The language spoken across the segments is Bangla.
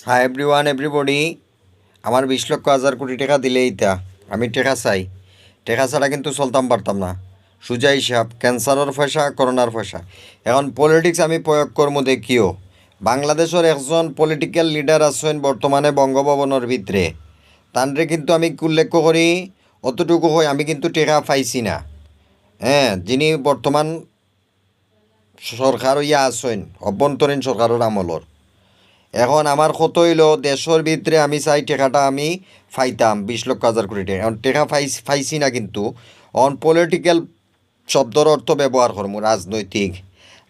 Hi everyone everybody. আমার 20 লক্ষ 1,000 কোটি টাকা দিলেই তা আমি টেকা চাই। টেকা ছাড়া কিন্তু চলতাম পারতাম না। সোজা হিসাব, ক্যান্সারের পয়সা, করোনার পয়সা। এখন পলিটিক্স আমি প্রয়োগ করবো দেখিও। বাংলাদেশের একজন পলিটিক্যাল লিডার আছেন বর্তমানে বঙ্গভবনের ভিতরে। তানরে কিন্তু আমি উল্লেখ করি, অতটুকু হয় আমি কিন্তু টেকা পাইছি না। হ্যাঁ, যিনি বর্তমান সরকার ইয়া আছেন, অভ্যন্তরীণ সরকারের আমলর। এখন আমার কত হইল দেশের ভিতরে আমি চাই টেকাটা আমি ফাইতাম 20 লক্ষ 1,000 কোটি টাকা। এখন টেকা ফাইছি না কিন্তু অন পলিটিক্যাল শব্দর অর্থ ব্যবহার করবো রাজনৈতিক।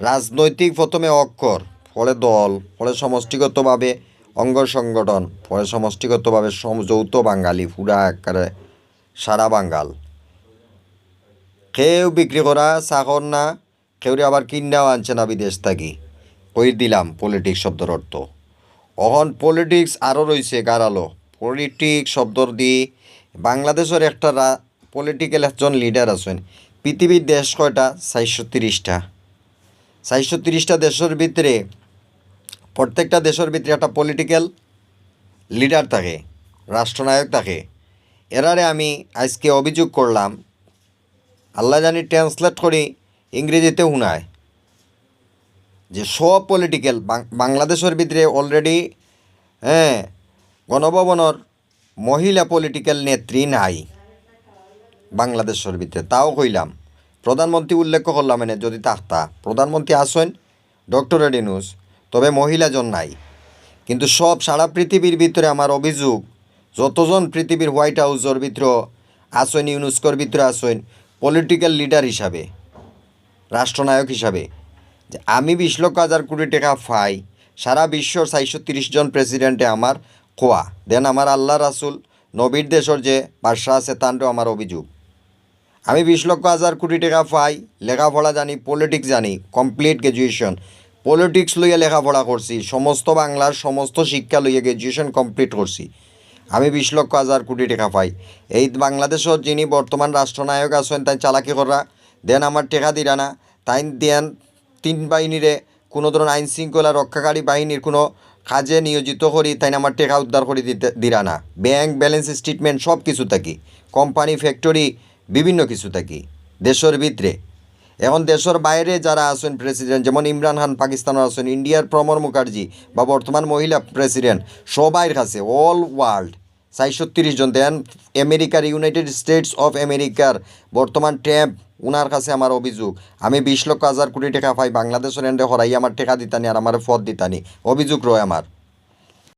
রাজনৈতিক প্রথমে অক্ষর, পরে দল, পরে সমষ্টিগতভাবে অঙ্গ সংগঠন, পরে সমষ্টিগতভাবে যৌথ বাঙালি পুরা একেবারে সারা বাঙ্গাল। কেউ বিক্রি করা চাকর না, কেউ আবার কিনাও আনছে না বিদেশ থাকি। কই দিলাম পলিটিক্স শব্দর অর্থ। অহন পলিটিক্স আরও রয়েছে গারালো। পলিটিক্স শব্দর দি বাংলাদেশের একটা পলিটিক্যাল একজন লিডার আছেন। পৃথিবীর দেশ কয়টা? 430টা। 430টা দেশের ভিতরে প্রত্যেকটা দেশের ভিতরে একটা পলিটিক্যাল লিডার থাকে, রাষ্ট্রনায়ক থাকে। এরারে আমি আজকে অভিযোগ করলাম, আল্লাহ জানি ট্রান্সলেট করি ইংরেজিতে শুনায়, যে সব পলিটিক্যাল বাংলাদেশের ভিতরে অলরেডি হ্যাঁ গণভবনের মহিলা পলিটিক্যাল নেত্রী নাই বাংলাদেশের ভিতরে। তাও কইলাম, প্রধানমন্ত্রী উল্লেখ করলাম এনে যদি তাহতা প্রধানমন্ত্রী আসেন ডক্টর ইউনূস, তবে মহিলাজন নাই। কিন্তু সব সারা পৃথিবীর ভিতরে আমার অভিযোগ, যতজন পৃথিবীর হোয়াইট হাউসের ভিতরে আসেন, ইউনেস্কোর ভিতরে আসেন পলিটিক্যাল লিডার হিসাবে, রাষ্ট্রনায়ক হিসাবে, যে আমি 20 লক্ষ 1,000 কোটি টাকা পাই, সারা বিশ্বর 430 জন প্রেসিডেন্টে আমার খোয়া দেন। আমার আল্লাহ রাসুল নবীর দেশের যে বাদশাহ আছে তানও আমার অভিযোগ, আমি 20 লক্ষ 1,000 কোটি টাকা পাই, লেখাপড়া জানি, পলিটিক্স জানি, কমপ্লিট গ্র্যাজুয়েশন পলিটিক্স লইয়া লেখাপড়া করছি, সমস্ত বাংলার সমস্ত শিক্ষা লইয়া গ্র্যাজুয়েশন কমপ্লিট করছি। আমি 20 লক্ষ 1,000 কোটি টাকা পাই। এই বাংলাদেশের যিনি বর্তমান রাষ্ট্রনায়ক আছেন তাই চালাকি করা দেন আমার টেকা দিরা না। তাই দেন তিন বাহিনীরে কোনো ধরনের আইন শৃঙ্খলা রক্ষাকারী বাহিনীর কোনো কাজে নিয়োজিত করি, তাই আমার টেকা উদ্ধার করে দিরা না। ব্যাংক ব্যালেন্স স্টেটমেন্ট সব কিছু থাকি, কোম্পানি ফ্যাক্টরি বিভিন্ন কিছু থাকি দেশের ভিতরে। এখন দেশের বাইরে যারা আছেন প্রেসিডেন্ট, যেমন ইমরান খান পাকিস্তানের আছেন, ইন্ডিয়ার প্রণব মুখার্জি বা বর্তমান মহিলা প্রেসিডেন্ট, সবাইয়ের কাছে অল ওয়ার্ল্ড 430 জন দেন। আমেরিকার ইউনাইটেড স্টেটস অফ আমেরিকার বর্তমান ট্রাম্প, উনার কাছে আমার অভিযোগ, আমি 20 লক্ষ 1,000 কোটি টাকা পাই, বাংলাদেশের এন্ডে হরাই আমার টেকা দিতানি আর আমার পদ দিতানি, অভিযোগ রয় আমার।